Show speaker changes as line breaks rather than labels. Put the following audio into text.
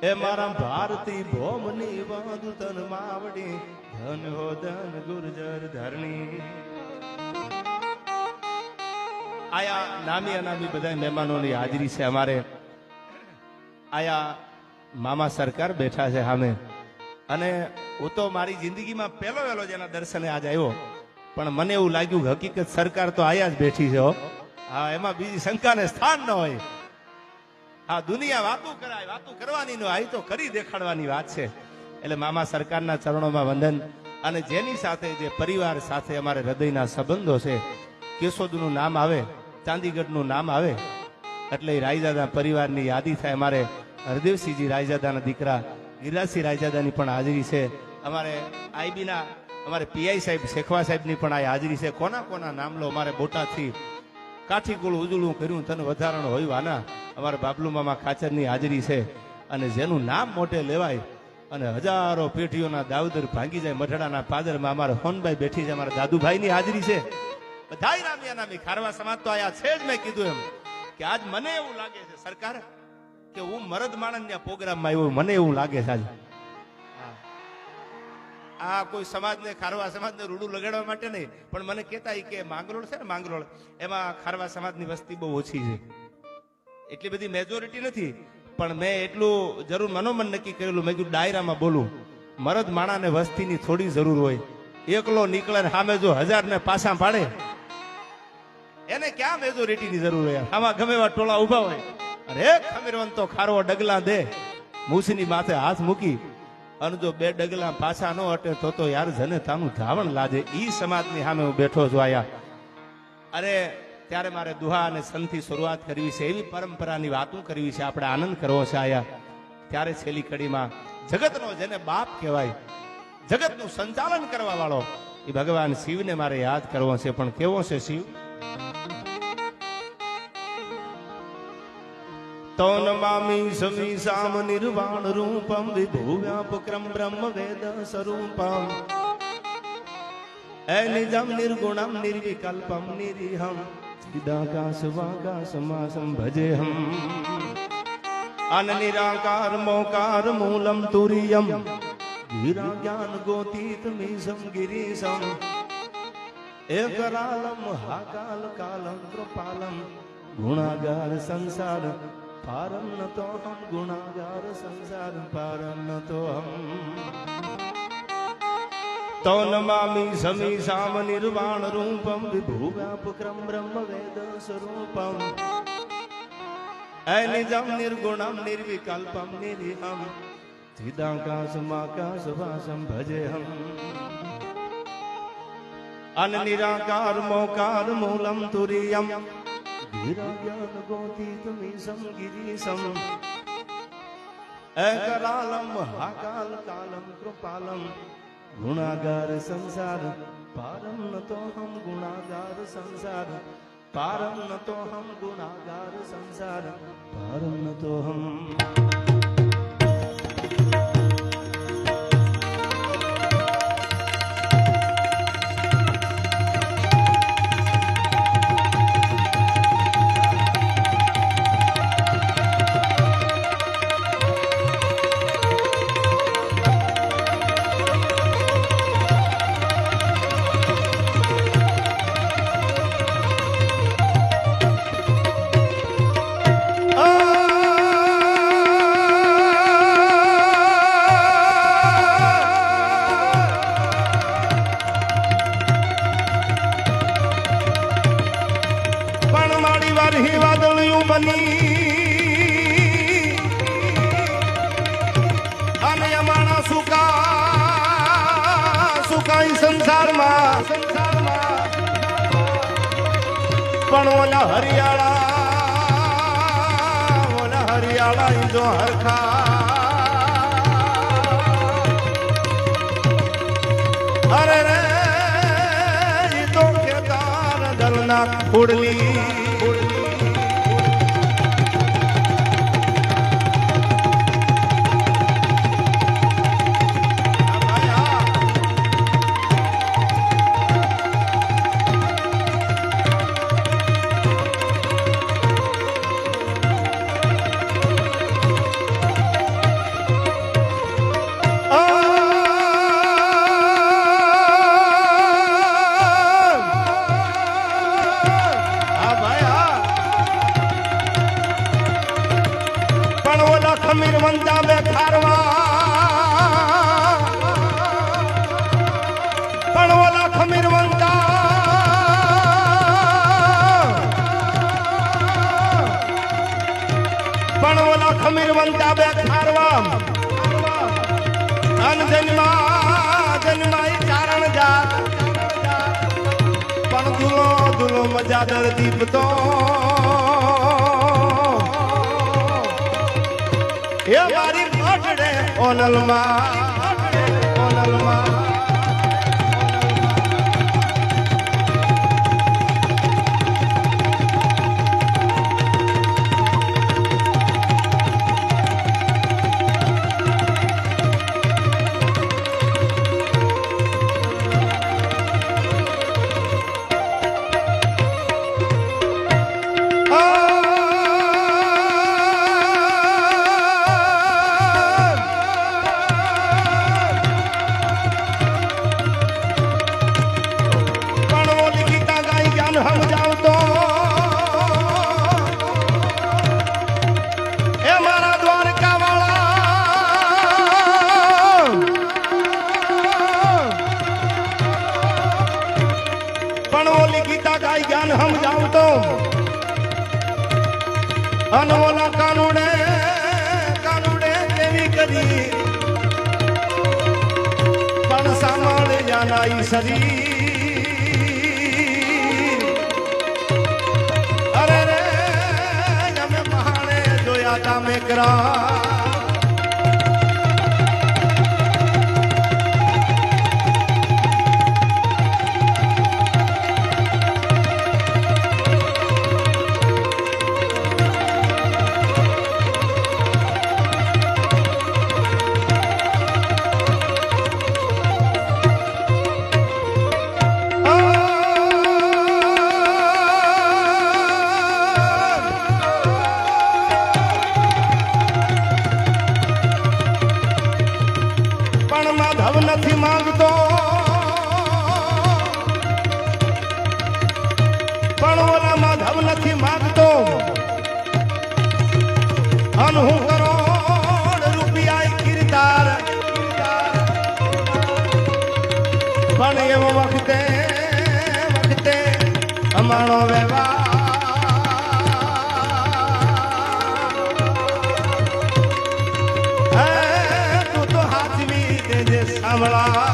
એ મારા ભારતી ભોમની વાદુ તન માવડી ધન હો ધન ગુર્જર ધરણી. આયા નામી અનામી બધા મહેમાનોની હાજરી છે. અમારે આયા મામા સરકાર બેઠા છે સામે. અને હું તો મારી જિંદગીમાં પહેલો વહેલો જેના દર્શને આજ આવ્યો, પણ મને એવું લાગ્યું કે હકીકત સરકાર તો આયા જ બેઠી છે. હા, એમાં બીજી શંકાને સ્થાન ન હોય. હા, દુનિયા વાતું કરાય, વાતું કરવાની ન હોય, તો કરી દેખાડવાની વાત છે. એટલે મામા સરકારના ચરણોમાં વંદન. અને જેની સાથે જે પરિવાર સાથે અમારે હૃદયના સંબંધો છે, કેશોદનું નામ આવે, ચાંદીગઢનું નામ આવે એટલે રાયજાદા પરિવારની યાદી થાય. અમારે હરદેવસિંહજી રાયજાદાના દીકરા ગિરિરાજસિંહ રાયજાદાની પણ હાજરી છે. અમારે આઈબીના અમારે પીઆઈ સાહેબ શેખવા સાહેબની પણ આ હાજરી છે. કોના કોના નામ લો. અમારે બોટાદથી કાઠીકુળ ઉજળું કર્યું તને વધારણ હોય વાના અમારા બાબલુ મામા ખાચરની હાજરી છે. અને જેનું નામ મોટે લેવાય અને હજારો પેઢીઓના દાઉદર ભાંગી જાય મઢડાના પાદરમાં અમારે હોનભાઈ બેઠી છે. અમારા દાદુભાઈની હાજરી છે. બધા નામી અનામી ખારવા સમાજ તો આયા છે જ. મેં કીધું એમ કે આજ મને એવું લાગે છે સરકાર કે હું મરદ માણસના પ્રોગ્રામમાં આવ્યો, મને એવું લાગે છે આજે. આ કોઈ સમાજને ખારવા સમાજને રૂડું લગાડવા માટે નહીં, પણ મને કહેતા કે માંગરોળ છે ને, માંગરોળ એમાં ખારવા સમાજની વસ્તી બહુ ઓછી છે, એટલી બધી મેજોરિટી નથી. પણ મેં એટલું જરૂર મનોમન નક્કી કરેલું, મેં કીધું ડાયરામાં બોલું. મરદ માણાને વસ્તીની થોડી જરૂર હોય. એકલો નીકળે સામે જો 1000 ને પાછા પાડે એને ક્યાં મેજોરિટીની જરૂર હોય? આમાં ગમે એવા ટોળા ઉભા હોય અને એક ખમીરવંતો ખારવો ડગલા દે મૂછની માથે હાથ મૂકી અને જો 2 ડગલા પાછા ન હટે તો યાર જને તાનું ધાવણ લાજે. ઈ સમાજની સામે હું બેઠો છું આયા. અરે ત્યારે મારે દુહા અને સંતથી શરૂઆત કરવી છે, એવી પરંપરાની વાતો કરવી છે, આપણે આનંદ કરવો છે આયા. ત્યારે છેલ્લી કડીમાં જગતનો જેને બાપ કહેવાય, જગતનું સંચાલન કરવા વાળો એ ભગવાન શિવને મારે યાદ કરવો છે. પણ કેવો છે શિવ? તો નમામિ સમીસામ નિર્વાણ રૂપમ વિભુ વ્યાપક્રમ બ્રહ્મ વેદ સ્વરૂપમ એ નિજમ નિર્ગુણમ નિર્વિકલ્પમ નિરીહમ ચિદાકાશ વાકાશમાસમ ભજેહમ અન નિરાકાર મોકાર મૂલમ તુરિયમ ગિરા જ્ઞાન ગોતીત મીસમ ગિરીશમ એકરાલમ હાકાલ કાલમ કૃપાલમ ગુણાગાર સંસાર પારમ ન તો હમ ગુણાગાર સંસાર પારમ ન તો હમ તો નમામિ સમીસામ નિર્વાણ રૂપમ વિભુ વ્યાપક્રમ બ્રહ્મ વેદ સ્વરૂપમ એ નિજમ નિર્ગુણમ નિર્વિકલ્પમ નિરીહમ ચિદાકાશમાકાશ વાસમ ભજેહમ અન નિરાકાર મોકાર મૂલમ તુરિયમ ગિરા જ્ઞાન ગોતીત મીસમ ગિરીશમ એકરાલમ હાકાલ કાલમ કૃપાલમ ગુણાગાર સંસાર પારમ ન તો હમ ગુણાગાર સંસાર પારમ ન તો હમ ગુણાગાર સંસાર પારમ ન તો હમ. અને અમારા સુકાઈ સંસારમાં પણ ઓલા હરિયાળા જો હરખા અરે રે તો કેદાર દલના ખુડલી ખમીર વંતા બે ખારવા પણ ઓલા ખમીર વંતા પણ ઓલા ખમીર વંતા બે ખારવા અન જન્મા જન્માઈ ચારણ જાત પણ દુલો દુલો મજા દર દીપતો એ મારી પાટડે ઓનલમાં हम जाऊं तो अनवोला कानूने कानूने देवी करी पण सामाळे जानाई शरीर अरे रे यमे महाणे जोया ता में करा નથી માંગતો પણ ઓલા માધવ નથી માંગતો અન હું કરોડ રૂપિયા કિરદાર પણ એવો વખતે વખતે અમારો વ્યવહાર તું તો હાથવી દેજે સાંભળા